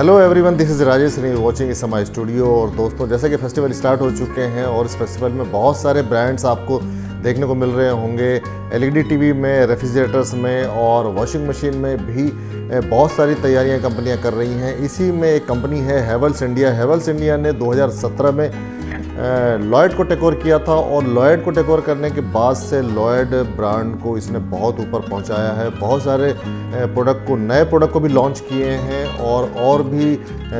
Hello everyone, this is Rajesh and you watching SMA studio. और दोस्तों, जैसे कि फेस्टिवल स्टार्ट हो चुके हैं और इस फेस्टिवल में बहुत सारे ब्रांड्स आपको देखने को मिल रहे होंगे। LED टीवी में, रेफ्रिजरेटर्स में और वॉशिंग मशीन में भी बहुत सारी तैयारियां कंपनियां कर रही हैं। इसी में एक कंपनी है हैवेल्स इंडिया। हैवेल्स इंडिया ने 2017 में लॉयड को टेक ओवर किया था और लॉयड को टेक ओवर करने के बाद से लॉयड ब्रांड को इसने बहुत ऊपर पहुंचाया है। बहुत सारे नए प्रोडक्ट को भी लॉन्च किए हैं और भी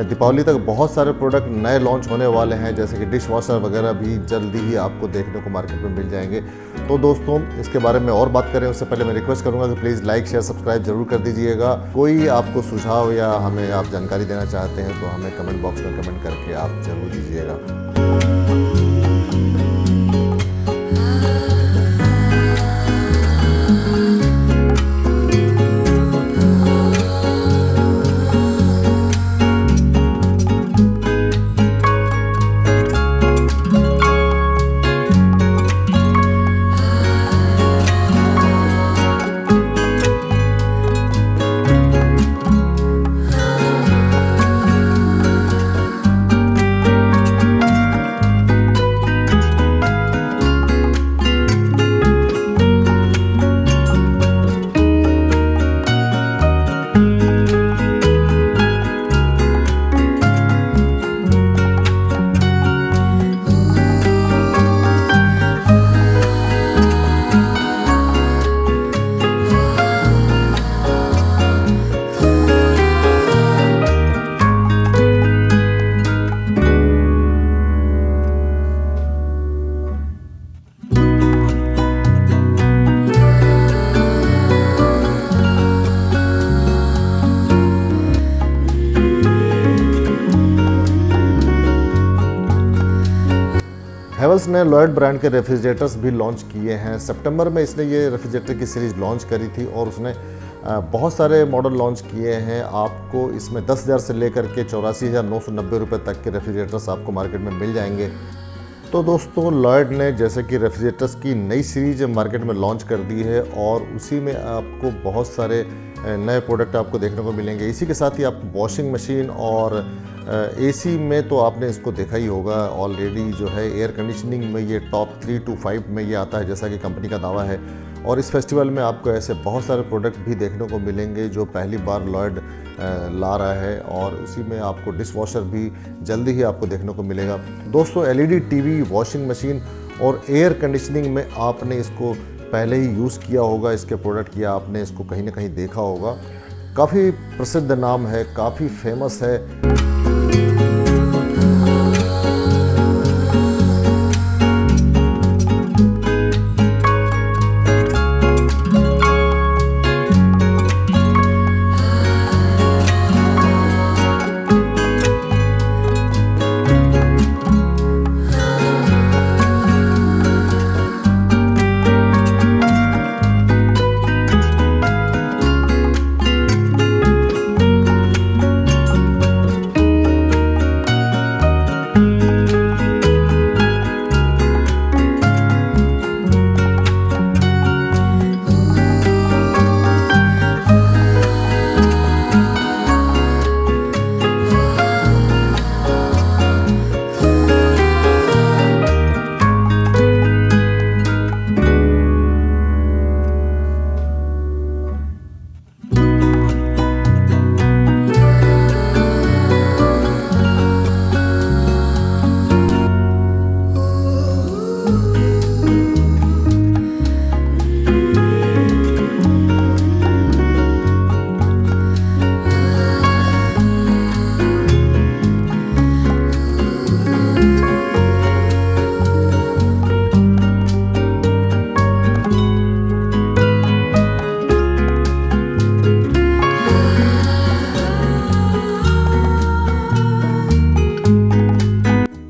दीपावली तक बहुत सारे प्रोडक्ट नए लॉन्च होने वाले हैं, जैसे कि डिश वॉशर वगैरह भी जल्दी ही आपको देखने को मार्केट में मिल जाएंगे। तो दोस्तों, इसके बारे में और बात करें उससे पहले मैं रिक्वेस्ट करूंगा कि प्लीज़ लाइक, शेयर, सब्सक्राइब जरूर कर दीजिएगा। कोई आपको सुझाव या हमें आप जानकारी देना चाहते हैं तो हमें कमेंट बॉक्स में कमेंट करके आप जरूर दीजिएगा। हैवेल्स ने लॉयड ब्रांड के रेफ्रिजरेटर्स भी लॉन्च किए हैं। सितंबर में इसने ये रेफ्रिजरेटर की सीरीज़ लॉन्च करी थी और उसने बहुत सारे मॉडल लॉन्च किए हैं। आपको इसमें 10,000 से लेकर के 84,990 रुपये तक के रेफ्रिजरेटर्स आपको मार्केट में मिल जाएंगे। तो दोस्तों, लॉयड ने जैसे कि रेफ्रिजरेटर्स की नई सीरीज मार्केट में लॉन्च कर दी है और उसी में आपको बहुत सारे नए प्रोडक्ट आपको देखने को मिलेंगे। इसी के साथ ही आपको वॉशिंग मशीन और AC में तो आपने इसको देखा ही होगा ऑलरेडी। जो है एयर कंडीशनिंग में ये टॉप 3 to 5 में ये आता है, जैसा कि कंपनी का दावा है। और इस फेस्टिवल में आपको ऐसे बहुत सारे प्रोडक्ट भी देखने को मिलेंगे जो पहली बार लॉयड ला रहा है, और उसी में आपको डिश वॉशर भी जल्दी ही आपको देखने को मिलेगा। दोस्तों, LED टीवी, वॉशिंग मशीन और एयर कंडीशनिंग में आपने इसको पहले ही यूज़ किया होगा, इसके प्रोडक्ट, या आपने इसको कहीं ना कहीं देखा होगा। काफ़ी प्रसिद्ध नाम है, काफ़ी फेमस है।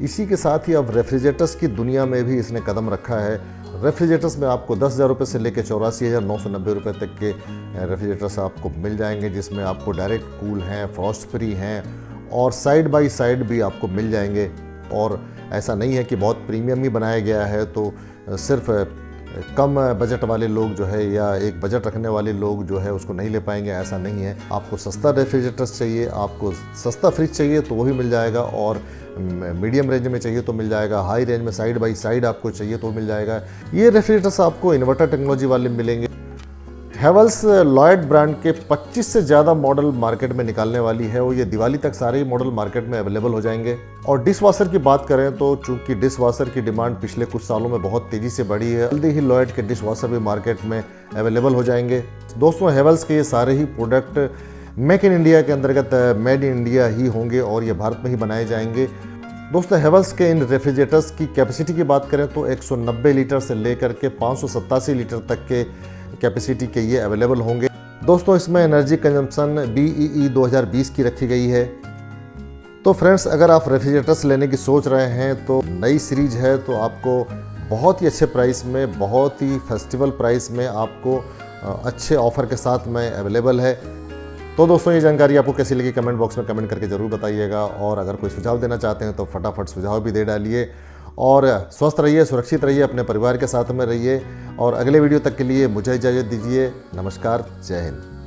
इसी के साथ ही अब रेफ्रिजरेटर्स की दुनिया में भी इसने कदम रखा है। रेफ्रिजरेटर्स में आपको 10,000 रुपये से लेकर 84,990 रुपये तक के रेफ्रिजरेटर्स आपको मिल जाएंगे, जिसमें आपको डायरेक्ट कूल हैं, फ्रॉस्ट फ्री हैं और साइड बाय साइड भी आपको मिल जाएंगे। और ऐसा नहीं है कि बहुत प्रीमियम ही बनाया गया है, तो सिर्फ कम बजट वाले लोग जो है या एक बजट रखने वाले लोग जो है उसको नहीं ले पाएंगे, ऐसा नहीं है। आपको सस्ता रेफ्रिजरेटर्स चाहिए, आपको सस्ता फ्रिज चाहिए तो वो भी मिल जाएगा, और मीडियम रेंज में चाहिए तो मिल जाएगा, हाई रेंज में साइड बाई साइड आपको चाहिए तो मिल जाएगा। ये रेफ्रिजरेटर्स आपको इन्वर्टर टेक्नोलॉजी वाले मिलेंगे। हेवल्स लॉयड ब्रांड के 25 से ज़्यादा मॉडल मार्केट में निकालने वाली है, और ये दिवाली तक सारे ही मॉडल मार्केट में अवेलेबल हो जाएंगे। और डिश वॉशर की बात करें तो चूंकि डिश वॉशर की डिमांड पिछले कुछ सालों में बहुत तेज़ी से बढ़ी है, जल्दी ही लॉयड के डिश वॉशर भी मार्केट में अवेलेबल हो जाएंगे। दोस्तों, हेवल्स के ये सारे ही प्रोडक्ट मेक इन इंडिया के अंतर्गत मेड इन इंडिया ही होंगे और ये भारत में ही बनाए जाएंगे। दोस्तों, हेवल्स के इन रेफ्रिजरेटर्स की कैपेसिटी की बात करें तो 190 लीटर से लेकर के 587 लीटर तक के कैपेसिटी के ये अवेलेबल होंगे। दोस्तों, इसमें एनर्जी कंजम्पशन BEE 2020 की रखी गई है। तो फ्रेंड्स, अगर आप रेफ्रिजरेटर्स लेने की सोच रहे हैं तो नई सीरीज है, तो आपको बहुत ही अच्छे प्राइस में, बहुत ही फेस्टिवल प्राइस में आपको अच्छे ऑफर के साथ में अवेलेबल है। तो दोस्तों, ये जानकारी आपको कैसी लगी कमेंट बॉक्स में कमेंट करके ज़रूर बताइएगा, और अगर कोई सुझाव देना चाहते हैं तो फटाफट सुझाव भी दे डालिए। और स्वस्थ रहिए, सुरक्षित रहिए, अपने परिवार के साथ में रहिए, और अगले वीडियो तक के लिए मुझे इजाज़त दीजिए। नमस्कार, जय हिंद।